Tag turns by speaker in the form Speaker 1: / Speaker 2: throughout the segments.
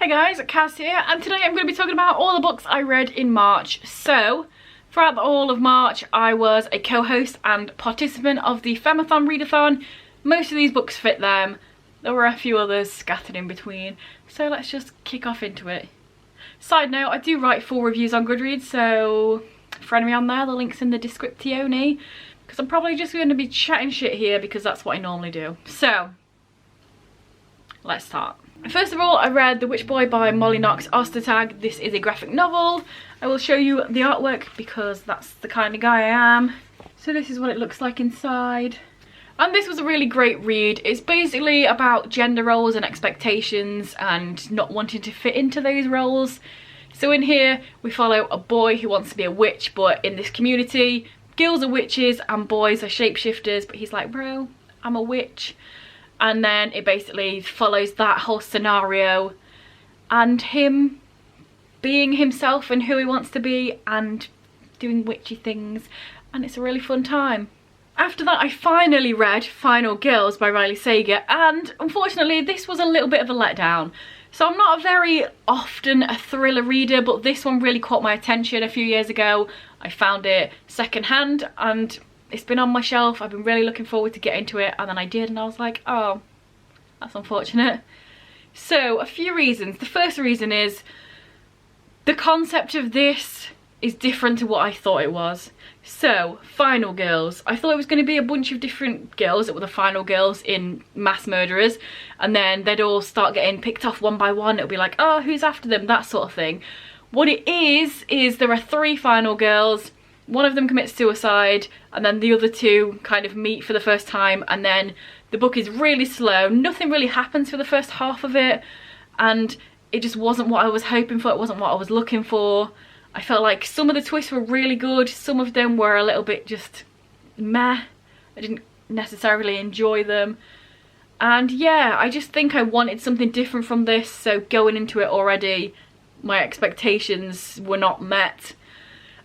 Speaker 1: Hi guys, Kaz here, and today I'm going to be talking about all the books I read in March. So, throughout all of March, I was a co-host and participant of the Femathon readathon. Most of these books fit them. There were a few others scattered in between. So let's just kick off into it. Side note, I do write full reviews on Goodreads, so friend me on there, the link's in the descriptione. Because I'm probably just going to be chatting shit here because that's what I normally do. So, let's start. First of all, I read The Witch Boy by Molly Knox Ostertag. This is a graphic novel. I will show you the artwork because that's the kind of guy I am. So this is what it looks like inside. And this was a really great read. It's basically about gender roles and expectations and not wanting to fit into those roles. So in here, we follow a boy who wants to be a witch, but in this community, girls are witches and boys are shapeshifters, but he's like, bro, I'm a witch. And then it basically follows that whole scenario and him being himself and who he wants to be and doing witchy things, and it's a really fun time. After that, I finally read Final Girls by Riley Sager, and unfortunately this was a little bit of a letdown. So I'm not very often a thriller reader, but this one really caught my attention a few years ago. I found it secondhand and it's been on my shelf. I've been really looking forward to get into it, and then I did and I was like, oh, that's unfortunate. So a few reasons. The first reason is the concept of this is different to what I thought it was. So, Final Girls. I thought it was going to be a bunch of different girls that were the final girls in Mass Murderers, and then they'd all start getting picked off one by one. It'll be like, oh, who's after them? That sort of thing. What it is there are 3 final girls. One of them commits suicide, and then the other 2 kind of meet for the first time, and then the book is really slow. Nothing really happens for the first half of it, and it just wasn't what I was hoping for. It wasn't what I was looking for. I felt like some of the twists were really good, some of them were a little bit just meh. I didn't necessarily enjoy them. And yeah, I just think I wanted something different from this, so going into it already, my expectations were not met.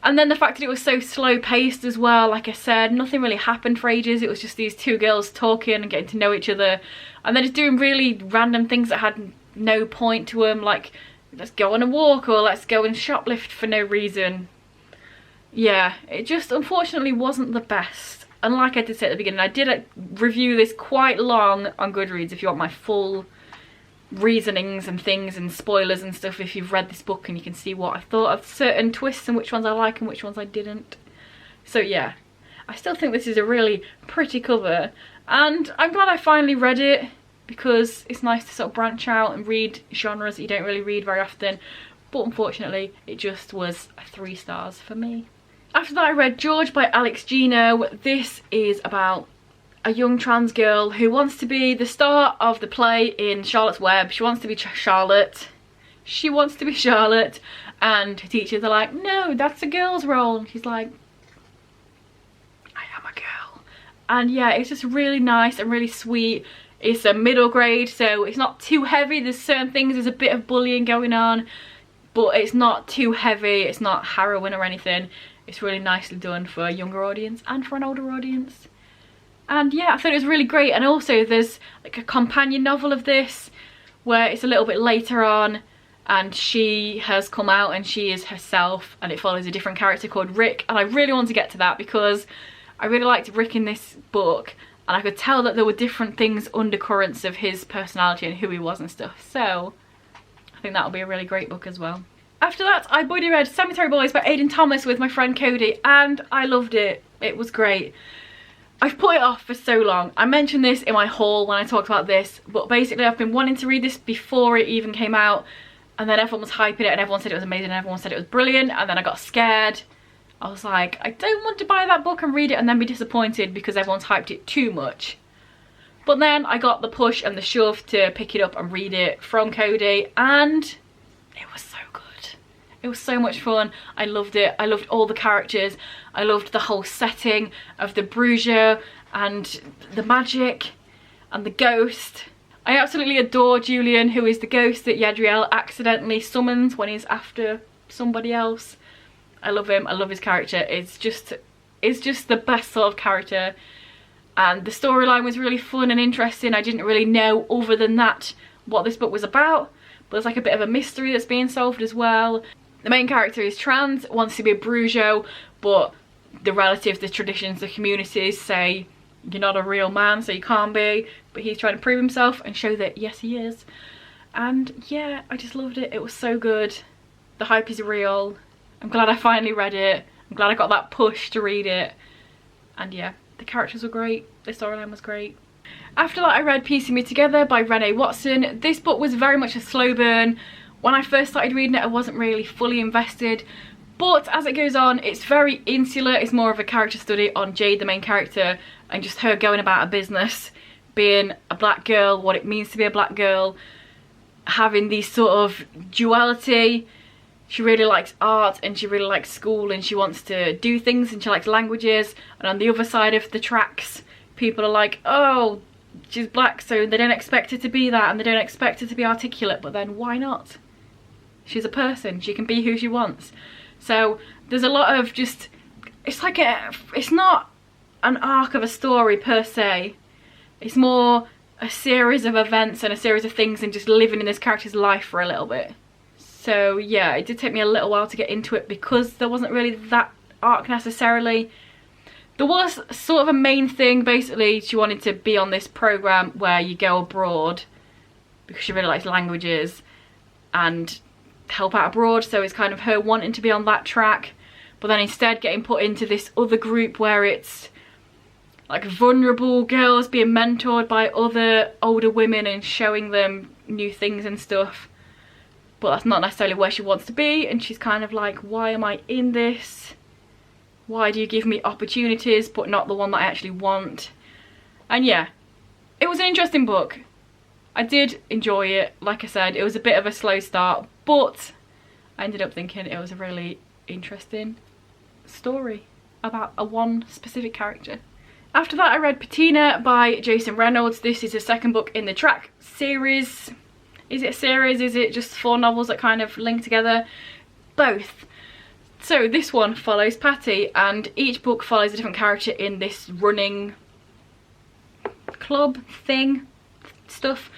Speaker 1: And then the fact that it was so slow paced as well, like I said, nothing really happened for ages. It was just these 2 girls talking and getting to know each other, and then just doing really random things that had no point to them, like let's go on a walk or let's go and shoplift for no reason. Yeah, it just unfortunately wasn't the best. And like I did say at the beginning, I did review this quite long on Goodreads if you want my full reasonings and things and spoilers and stuff, if you've read this book and you can see what I thought of certain twists and which ones I like and which ones I didn't. So yeah, I still think this is a really pretty cover, and I'm glad I finally read it because it's nice to sort of branch out and read genres that you don't really read very often, but unfortunately it just was 3 stars for me. After that, I read George by Alex Gino. This is about a young trans girl who wants to be the star of the play in Charlotte's Web. She wants to be Charlotte. She wants to be Charlotte, and her teachers are like, no, that's a girl's role. And she's like, I am a girl. And yeah, it's just really nice and really sweet. It's a middle grade, so it's not too heavy. There's certain things, there's a bit of bullying going on, but it's not too heavy. It's not harrowing or anything. It's really nicely done for a younger audience and for an older audience. And yeah, I thought it was really great. And also there's like a companion novel of this where it's a little bit later on and she has come out and she is herself, and it follows a different character called Rick. And I really want to get to that because I really liked Rick in this book, and I could tell that there were different things, undercurrents of his personality and who he was and stuff. So I think that'll be a really great book as well. After that, I buddy read Cemetery Boys by Aidan Thomas with my friend Cody, and I loved it. It was great. I've put it off for so long. I mentioned this in my haul when I talked about this, but basically I've been wanting to read this before it even came out, and then everyone was hyping it and everyone said it was amazing and everyone said it was brilliant, and then I got scared. I was like, I don't want to buy that book and read it and then be disappointed because everyone's hyped it too much. But then I got the push and the shove to pick it up and read it from Cody, and it was so good. It was so much fun. I loved it. I loved all the characters. I loved the whole setting of the Bruges and the magic and the ghost. I absolutely adore Julian, who is the ghost that Yadriel accidentally summons when he's after somebody else. I love him. I love his character. It's just the best sort of character. And the storyline was really fun and interesting. I didn't really know, other than that, what this book was about. but there's like a bit of a mystery that's being solved as well. The main character is trans, wants to be a brujo, but the relatives, the traditions, the communities say you're not a real man, so you can't be. But he's trying to prove himself and show that yes he is. And yeah, I just loved it. It was so good. The hype is real. I'm glad I finally read it. I'm glad I got that push to read it. And yeah, the characters were great. The storyline was great. After that I read Piecing Me Together by Renee Watson. This book was very much a slow burn. When I first started reading it I wasn't really fully invested. But as it goes on, it's very insular. It's more of a character study on Jade, the main character, and just her going about her business, being a black girl, what it means to be a black girl, having these sort of duality. She really likes art and she really likes school and she wants to do things and she likes languages. And on the other side of the tracks, people are like, oh, she's black, so they don't expect her to be that and they don't expect her to be articulate, but then why not? She's a person, she can be who she wants. So there's a lot of just, it's like it's not an arc of a story per se. It's more a series of events and a series of things and just living in this character's life for a little bit. So yeah, it did take me a little while to get into it because there wasn't really that arc necessarily. There was sort of a main thing. Basically she wanted to be on this program where you go abroad because she really likes languages and help out abroad, so it's kind of her wanting to be on that track, but then instead getting put into this other group where it's like vulnerable girls being mentored by other older women and showing them new things and stuff. But that's not necessarily where she wants to be, and she's kind of like, why am I in this? Why do you give me opportunities but not the one that I actually want? And yeah, it was an interesting book. I did enjoy it. Like I said, it was a bit of a slow start, but I ended up thinking it was a really interesting story about one specific character. After that I read Patina by Jason Reynolds. This is the second book in the Track series. Is it a series? Is it just 4 novels that kind of link together? Both. So this one follows Patty and each book follows a different character in this running club thing stuff.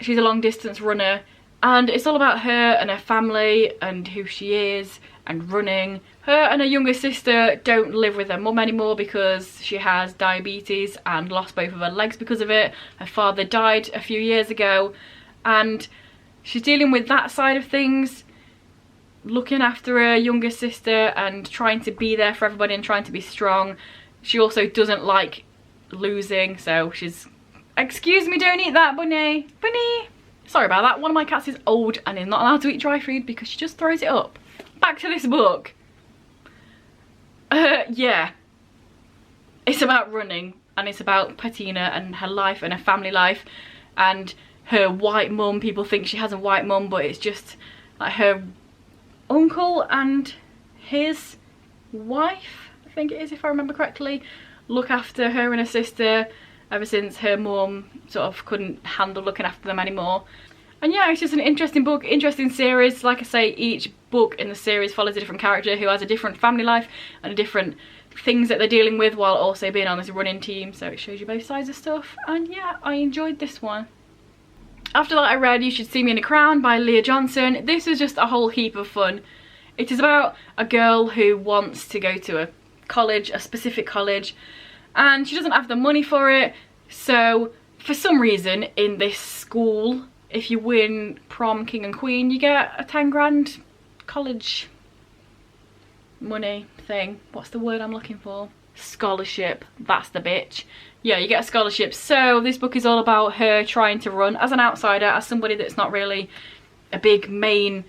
Speaker 1: She's a long distance runner and it's all about her and her family and who she is and running. Her and her younger sister don't live with her mum anymore because she has diabetes and lost both of her legs because of it. Her father died a few years ago and she's dealing with that side of things, looking after her younger sister and trying to be there for everybody and trying to be strong. She also doesn't like losing, so she's, excuse me, don't eat that, bunny. Bunny! Sorry about that. One of my cats is old and is not allowed to eat dry food because she just throws it up. Back to this book. Yeah. It's about running and it's about Patina and her life and her family life and her white mum. People think she has a white mum, but it's just like her uncle and his wife, I think it is if I remember correctly, look after her and her sister ever since her mum sort of couldn't handle looking after them anymore. And yeah, it's just an interesting book, interesting series. Like I say, each book in the series follows a different character who has a different family life and different things that they're dealing with while also being on this running team, so it shows you both sides of stuff. And yeah, I enjoyed this one. After that I read You Should See Me in a Crown by Leah Johnson. This is just a whole heap of fun. It is about a girl who wants to go to a college, a specific college, and she doesn't have the money for it. So for some reason in this school, if you win prom king and queen, you get a 10 grand college money thing. What's the word I'm looking for? Scholarship. That's the bitch. Yeah, you get a scholarship. So this book is all about her trying to run as an outsider, as somebody that's not really a big main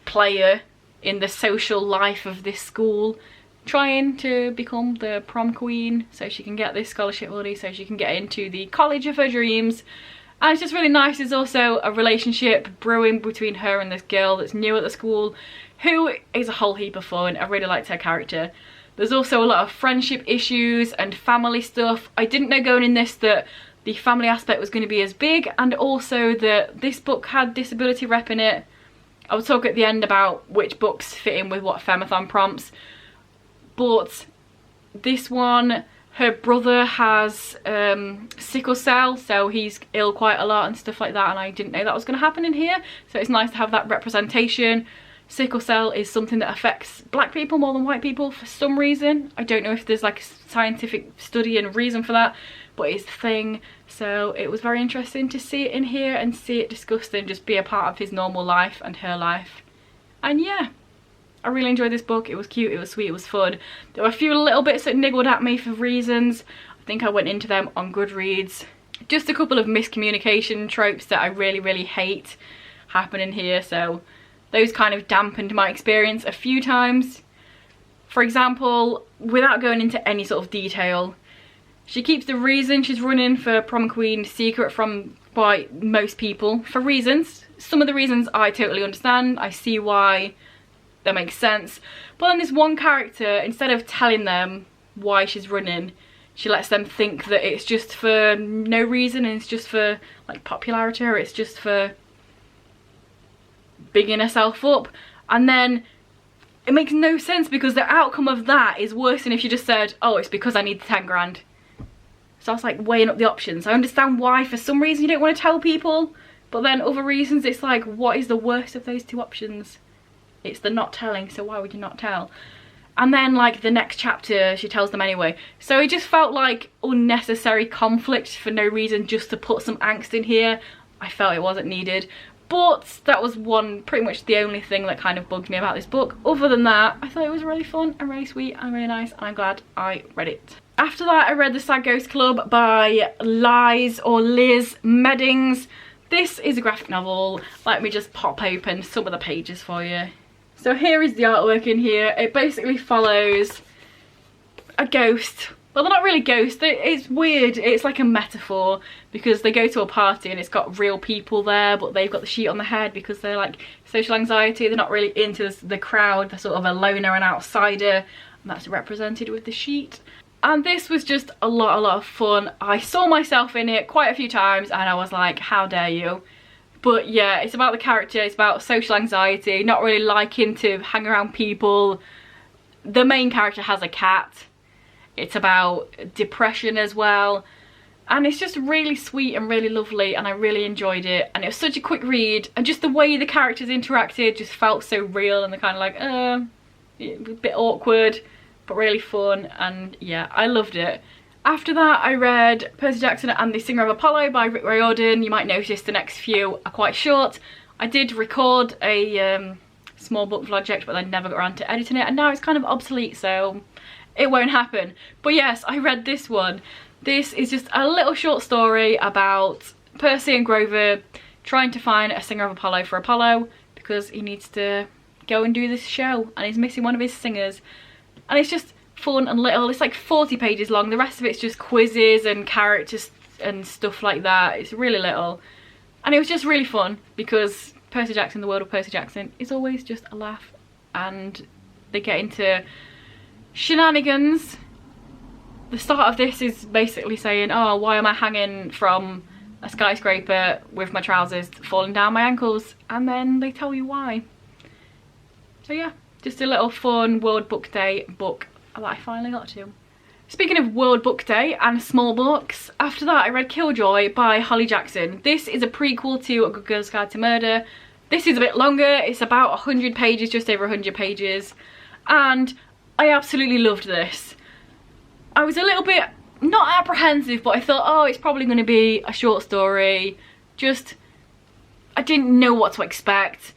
Speaker 1: player in the social life of this school, trying to become the prom queen so she can get this scholarship money so she can get into the college of her dreams. And it's just really nice. There's also a relationship brewing between her and this girl that's new at the school, who is a whole heap of fun. I really liked her character. There's also a lot of friendship issues and family stuff. I didn't know going in this that the family aspect was going to be as big, and also that this book had disability rep in it. I will talk at the end about which books fit in with what Femathon prompts, but this one Her brother has sickle cell, so he's ill quite a lot and stuff like that, and I didn't know that was going to happen in here, so it's nice to have that representation. Sickle cell is something that affects black people more than white people for some reason. I don't know if there's like a scientific study and reason for that, but it's a thing. So it was very interesting to see it in here and see it discussed and just be a part of his normal life and her life. And yeah, I really enjoyed this book. It was cute, it was sweet, it was fun. There were a few little bits that niggled at me for reasons. I think I went into them on Goodreads. Just a couple of miscommunication tropes that I really hate happen in here, so those kind of dampened my experience a few times. For example, without going into any sort of detail, she keeps the reason she's running for prom queen secret from by most people for reasons. Some of the reasons I totally understand, I see why, that makes sense. But then this one character, instead of telling them why she's running, she lets them think that it's just for no reason and it's just for like popularity, or it's just for bigging herself up. And then it makes no sense because the outcome of that is worse than if she just said, oh, it's because I need the 10 grand. So I was like weighing up the options. I understand why for some reason you don't want to tell people, but then other reasons it's like, what is the worst of those two options? It's the not telling, so why would you not tell? And then like the next chapter she tells them anyway. So it just felt like unnecessary conflict for no reason, just to put some angst in here. I felt it wasn't needed. But that was pretty much the only thing that kind of bugged me about this book. Other than that, I thought it was really fun and really sweet and really nice, and I'm glad I read it. After that, I read The Sad Ghost Club by Liz Meddings. This is a graphic novel. Let me just pop open some of the pages for you. So here is the artwork in here. It basically follows a ghost. Well, they're not really ghosts. It's weird. It's like a metaphor because they go to a party and it's got real people there, but they've got the sheet on their head because they're like social anxiety. They're not really into the crowd. They're sort of a loner and outsider, and that's represented with the sheet. And this was just a lot of fun. I saw myself in it quite a few times and I was like, how dare you? But yeah, it's about the character. It's about social anxiety, not really liking to hang around people. The main character has a cat. It's about depression as well, and it's just really sweet and really lovely, and I really enjoyed it. And it was such a quick read, and just the way the characters interacted just felt so real, and they're kind of like a bit awkward but really fun. And yeah, I loved it. After that, I read Percy Jackson and the Singer of Apollo by Rick Riordan. You might notice the next few are quite short. I did record a small book project, but I never got around to editing it, and now it's kind of obsolete, so it won't happen. But yes, I read this one. This is just a little short story about Percy and Grover trying to find a singer of Apollo for Apollo because he needs to go and do this show and he's missing one of his singers. And it's just fun and little. It's like 40 pages long. The rest of it's just quizzes and characters and stuff like that. It's really little. And it was just really fun because Percy Jackson, the world of Percy Jackson, is always just a laugh, and they get into shenanigans. The start of this is basically saying, oh, why am I hanging from a skyscraper with my trousers falling down my ankles? And then they tell you why. So yeah, just a little fun World Book Day book that I finally got to. Speaking of World Book Day and small books, after that I read Killjoy by Holly Jackson. This is a prequel to A Good Girl's Guide to Murder. This is a bit longer. It's about 100 pages, just over 100 pages. And I absolutely loved this. I was a little bit, not apprehensive, but I thought, oh, it's probably going to be a short story. I didn't know what to expect.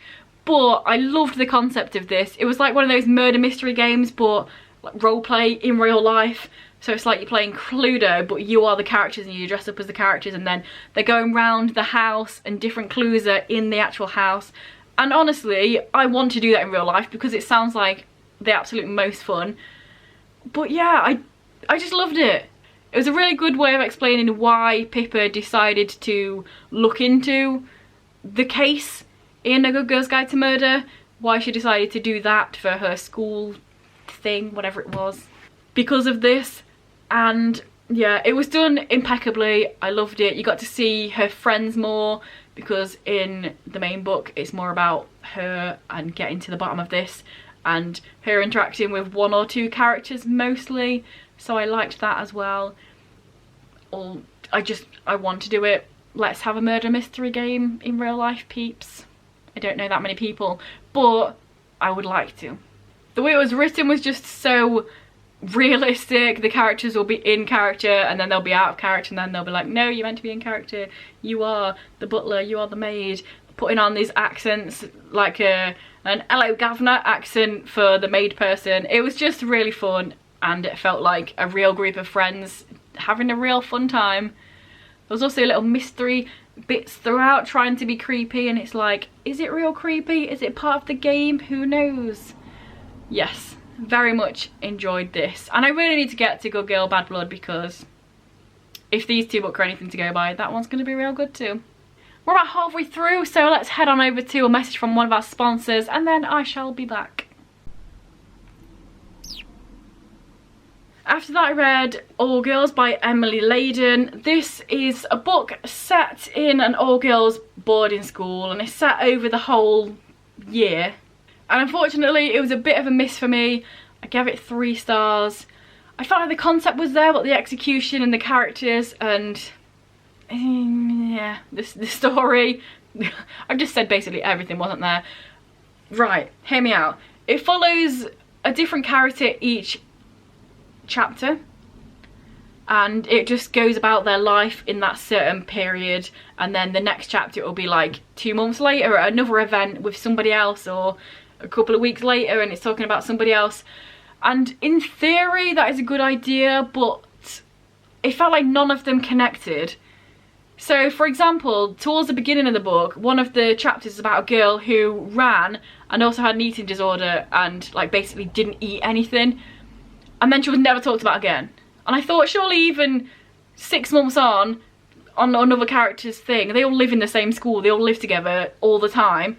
Speaker 1: But I loved the concept of this. It was like one of those murder mystery games, but like role play in real life. So it's like you're playing Cluedo, but you are the characters and you dress up as the characters, and then they're going around the house and different clues are in the actual house. And honestly, I want to do that in real life because it sounds like the absolute most fun. But yeah, I just loved it. It was a really good way of explaining why Pippa decided to look into the case in A Good Girl's Guide to Murder, why she decided to do that for her school thing, whatever it was, because of this. And yeah, it was done impeccably. I loved it. You got to see her friends more because in the main book it's more about her and getting to the bottom of this and her interacting with one or two characters mostly. so I liked that as well. Or I want to do it. Let's have a murder mystery game in real life, peeps. I don't know that many people, but I would like to. The way it was written was just so realistic. The characters will be in character and then they'll be out of character, and then they'll be like, no, you're meant to be in character, you are the butler, you are the maid, putting on these accents like an hello governor accent for the maid person. It was just really fun, and it felt like a real group of friends having a real fun time. There was also little mystery bits throughout trying to be creepy, and it's like, is it real creepy? Is it part of the game? Who knows? Yes, very much enjoyed this, and I really need to get to Good Girl Bad Blood, because if these two books are anything to go by, that one's going to be real good too. We're about halfway through, so let's head on over to a message from one of our sponsors, and then I shall be back. After that, I read All Girls by Emily Layden. This is a book set in an all-girls boarding school, and it's set over the whole year. And unfortunately, it was a bit of a miss for me. I gave it 3 stars. I felt like the concept was there, but the execution and the characters and yeah, the story, I've just said basically everything wasn't there. Right, hear me out. It follows a different character each chapter, and it just goes about their life in that certain period, and then the next chapter it will be like 2 months later at another event with somebody else, or a couple of weeks later and it's talking about somebody else. And in theory that is a good idea, but it felt like none of them connected. So for example, towards the beginning of the book, one of the chapters is about a girl who ran and also had an eating disorder and like basically didn't eat anything, and then she was never talked about again. And I thought, surely even 6 months on another character's thing, they all live in the same school, they all live together all the time,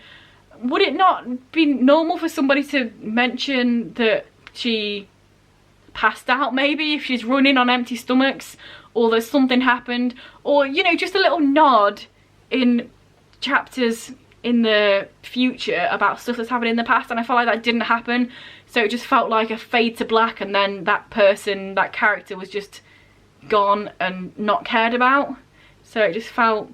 Speaker 1: would it not be normal for somebody to mention that she passed out, maybe, if she's running on empty stomachs, or that something happened, or, you know, just a little nod in chapters in the future about stuff that's happened in the past? And I felt like that didn't happen, so it just felt like a fade to black, and then that person, that character was just gone and not cared about. So it just felt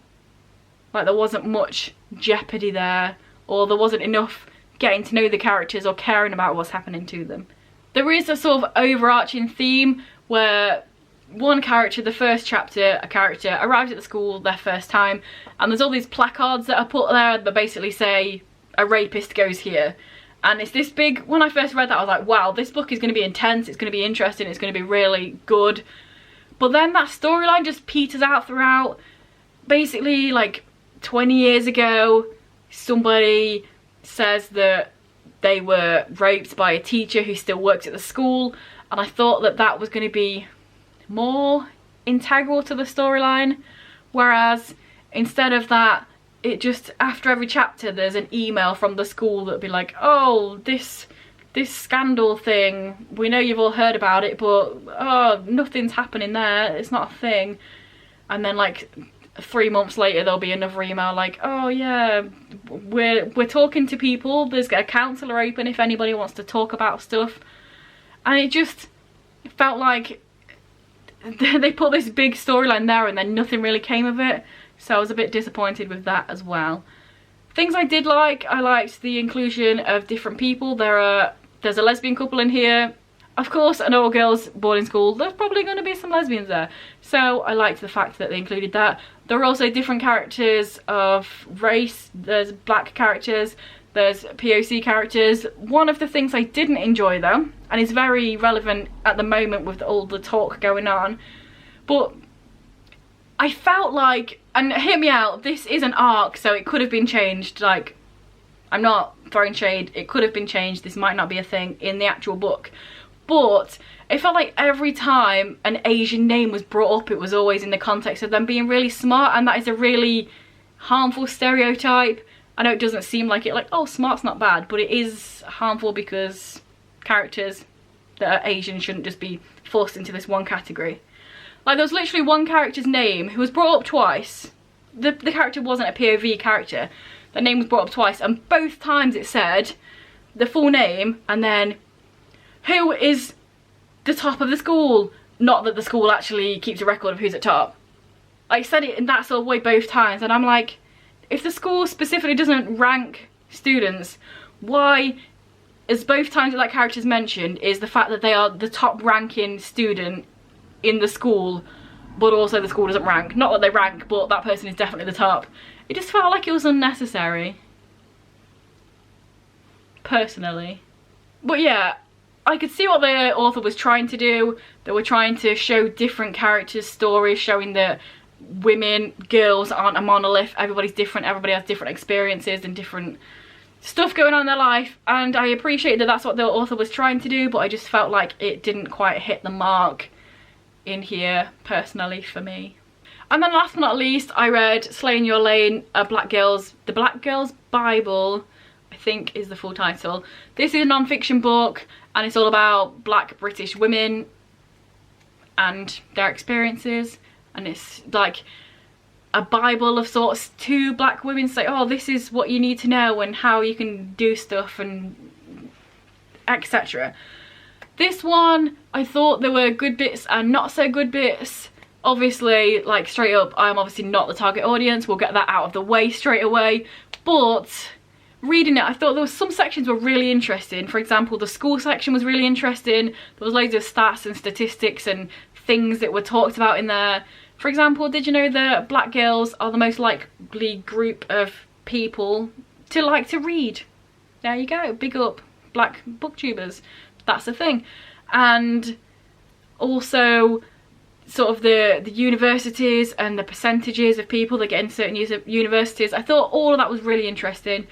Speaker 1: like there wasn't much jeopardy there, or there wasn't enough getting to know the characters or caring about what's happening to them. There is a sort of overarching theme where one character, the first chapter, a character arrives at the school their first time, and there's all these placards that are put there that basically say a rapist goes here. And it's this big, when I first read that I was like, wow, this book is going to be intense, it's going to be interesting, it's going to be really good. But then that storyline just peters out throughout. Basically, like 20 years ago, somebody says that they were raped by a teacher who still works at the school, and I thought that that was going to be more integral to the storyline, whereas instead of that, it just, after every chapter there's an email from the school that'd be like, oh, this scandal thing, we know you've all heard about it, but oh, nothing's happening there, it's not a thing. And then like 3 months later there'll be another email like, oh yeah, we're talking to people, there's a counsellor open if anybody wants to talk about stuff. And it just felt like they put this big storyline there and then nothing really came of it, so I was a bit disappointed with that as well. Things I did like, I liked the inclusion of different people. There's a lesbian couple in here. Of course, an all-girls boarding school, there's probably going to be some lesbians there, so I liked the fact that they included that. There are also different characters of race. There's black characters, there's POC characters. One of the things I didn't enjoy though, and is very relevant at the moment with all the talk going on, but I felt like, and hear me out, this is an arc, so it could have been changed. Like, I'm not throwing shade, it could have been changed, this might not be a thing in the actual book, but it felt like every time an Asian name was brought up, it was always in the context of them being really smart, and that is a really harmful stereotype. I know it doesn't seem like it, like, oh, smart's not bad, but it is harmful because characters that are Asian shouldn't just be forced into this one category. Like, there was literally one character's name who was brought up twice. The character wasn't a POV character. The name was brought up twice, and both times it said the full name and then who is the top of the school. Not that the school actually keeps a record of who's at top. I said it in that sort of way both times, and I'm like, if the school specifically doesn't rank students, why, as both times that character is mentioned, is the fact that they are the top ranking student in the school, but also the school doesn't rank. Not that they rank, but that person is definitely the top. It just felt like it was unnecessary, personally. But yeah, I could see what the author was trying to do. They were trying to show different characters' stories, showing that women, girls aren't a monolith. Everybody's different, everybody has different experiences and different stuff going on in their life, and I appreciate that that's what the author was trying to do, but I just felt like it didn't quite hit the mark in here, personally, for me. And then last but not least, I read Slay in Your Lane, The Black Girl's Bible, I think is the full title. This is a non-fiction book, and it's all about black British women and their experiences, and it's like a Bible of sorts to black women, say, oh, this is what you need to know and how you can do stuff and etc. This one, I thought there were good bits and not so good bits. Obviously, like straight up, I'm obviously not the target audience. We'll get that out of the way straight away. But reading it, I thought there was some sections were really interesting. For example, the school section was really interesting. There was loads of stats and statistics and things that were talked about in there. For example, did you know that black girls are the most likely group of people to like to read? There you go, big up black booktubers. That's the thing. And also sort of the universities and the percentages of people that get into certain universities. I thought all of that was really interesting.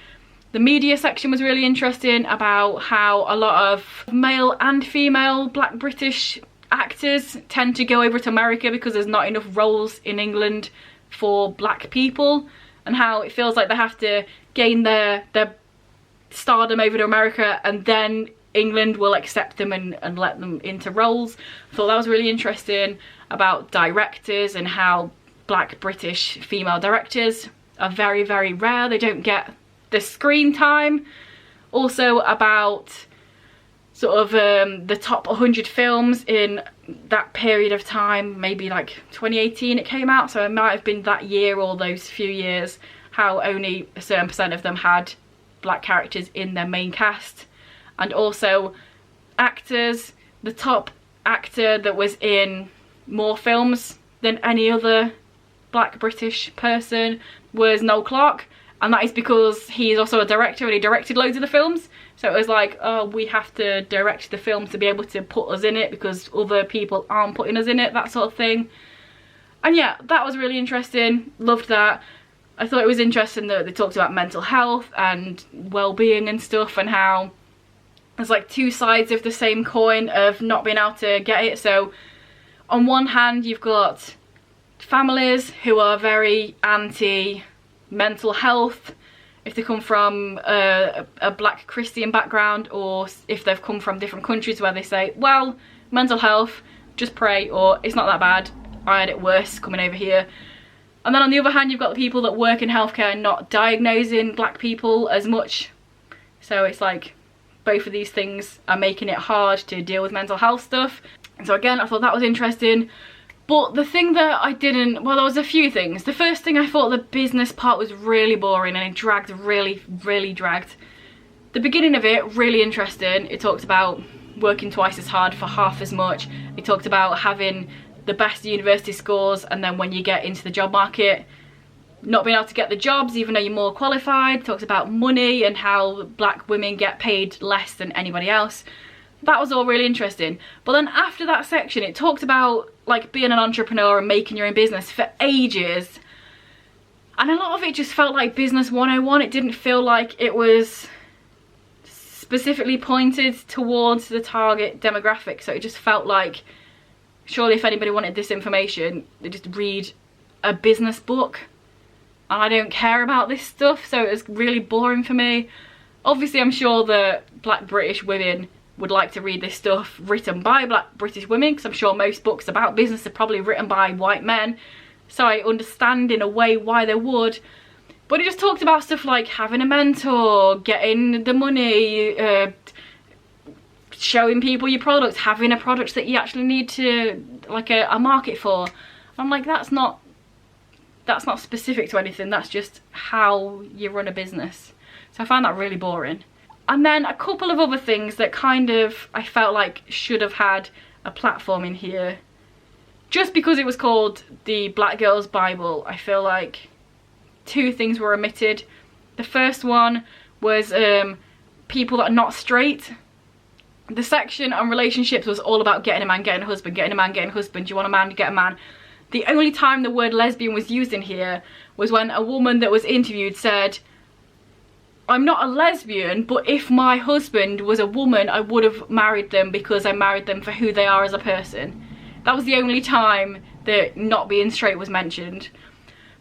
Speaker 1: The media section was really interesting about how a lot of male and female black British actors tend to go over to America because there's not enough roles in England for black people, and how it feels like they have to gain their stardom over to America and then England will accept them and let them into roles. I thought that was really interesting, about directors and how black British female directors are very, very rare. They don't get the screen time. Also about sort of the top 100 films in that period of time, maybe like 2018 it came out, so it might have been that year or those few years, how only a certain percent of them had black characters in their main cast. And also actors, the top actor that was in more films than any other black British person was Noel Clarke, and that is because he is also a director and he directed loads of the films. So it was like, oh, we have to direct the film to be able to put us in it because other people aren't putting us in it, that sort of thing. And yeah, that was really interesting, loved that. I thought it was interesting that they talked about mental health and well-being and stuff, and how there's like two sides of the same coin of not being able to get it. So on one hand, you've got families who are very anti mental health, if they come from a black Christian background, or if they've come from different countries where they say, well, mental health, just pray, or it's not that bad, I had it worse coming over here. And then on the other hand, you've got the people that work in healthcare and not diagnosing black people as much. So it's like both of these things are making it hard to deal with mental health stuff. And so again, I thought that was interesting. But the thing that I didn't, well, there was a few things. The first thing, I thought the business part was really boring and it dragged, really dragged. The beginning of it, really interesting. It talked about working twice as hard for half as much. It talked about having the best university scores, and then when you get into the job market, not being able to get the jobs even though you're more qualified. It talks about money and how black women get paid less than anybody else. That was all really interesting. But then after that section, it talked about like being an entrepreneur and making your own business for ages, and a lot of it just felt like business 101. It didn't feel like it was specifically pointed towards the target demographic. So it just felt like, surely if anybody wanted this information, they just read a business book, and I don't care about this stuff, so it was really boring for me. Obviously, I'm sure that black British women would like to read this stuff written by black British women, because I'm sure most books about business are probably written by white men, so I understand in a way why they would. But it just talked about stuff like having a mentor, getting the money, showing people your products, having a product that you actually need to, like a market for. I'm like, that's not specific to anything, that's just how you run a business. So I found that really boring. And then a couple of other things that kind of I felt like should have had a platform in here. Just because it was called the Black Girls Bible, I feel like 2 things were omitted. The first one was people that are not straight. The section on relationships was all about getting a man, getting a husband, getting a man, getting a husband. Do you want a man, get a man. The only time the word lesbian was used in here was when a woman that was interviewed said, I'm not a lesbian, but if my husband was a woman, I would have married them because I married them for who they are as a person. That was the only time that not being straight was mentioned.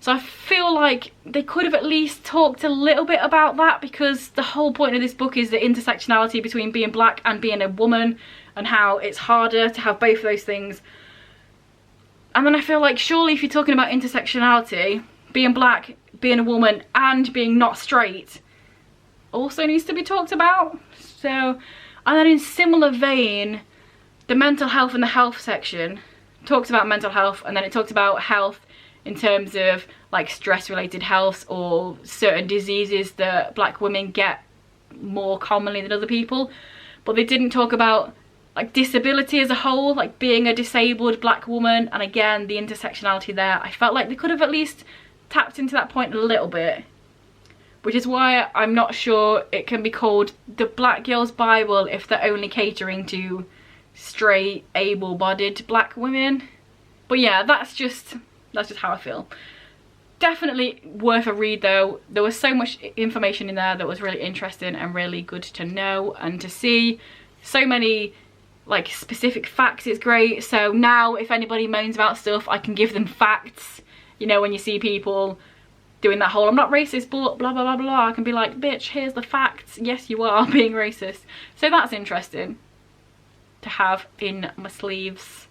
Speaker 1: So I feel like they could have at least talked a little bit about that, because the whole point of this book is the intersectionality between being black and being a woman, and how it's harder to have both of those things. And then I feel like surely if you're talking about intersectionality, being black, being a woman and being not straight also needs to be talked about. So, and then in similar vein, the mental health and the health section talks about mental health, and then it talks about health in terms of like stress related health or certain diseases that black women get more commonly than other people. But they didn't talk about like disability as a whole, like being a disabled black woman, and again the intersectionality there. I felt like they could have at least tapped into that point a little bit, which is why I'm not sure it can be called the Black Girls Bible if they're only catering to straight, able-bodied black women. But yeah, that's just how I feel. Definitely worth a read though. There was so much information in there that was really interesting and really good to know and to see. So many like specific facts, it's great. So now if anybody moans about stuff, I can give them facts. You know, when you see people doing that whole I'm not racist but blah blah blah blah, I can be like, bitch, here's the facts. Yes, you are being racist. So that's interesting to have in my sleeves.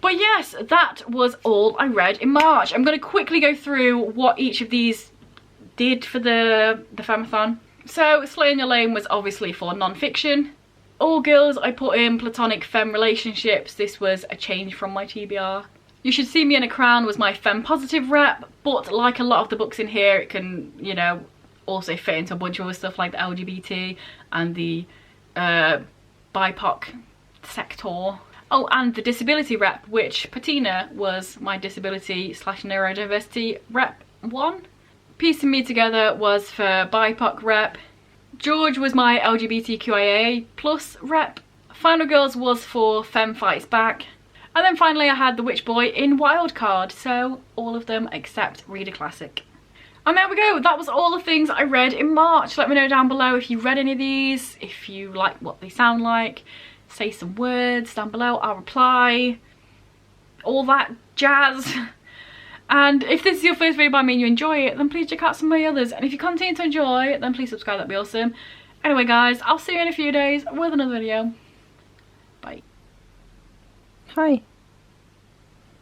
Speaker 1: But yes, that was all I read in March. I'm going to quickly go through what each of these did for the Femathon. So Slaying Your Lane was obviously for non-fiction. All Girls, I put in platonic femme relationships. This was a change from my TBR. You Should See Me in a Crown was my femme positive rep, but like a lot of the books in here, it can, you know, also fit into a bunch of other stuff like the LGBT and the BIPOC sector. Oh, and the disability rep, which Patina was my disability / neurodiversity rep 1. Piecing Me Together was for BIPOC rep. George was my LGBTQIA plus rep. Final Girls was for Femme Fights Back. And then finally I had The Witch Boy in Wildcard, so all of them except Read a Classic. And there we go, that was all the things I read in March. Let me know down below if you read any of these, if you like what they sound like. Say some words down below, I'll reply. All that jazz. And if this is your first video by me and you enjoy it, then please check out some of my others. And if you continue to enjoy it, then please subscribe, that'd be awesome. Anyway guys, I'll see you in a few days with another video. Bye.
Speaker 2: Hi.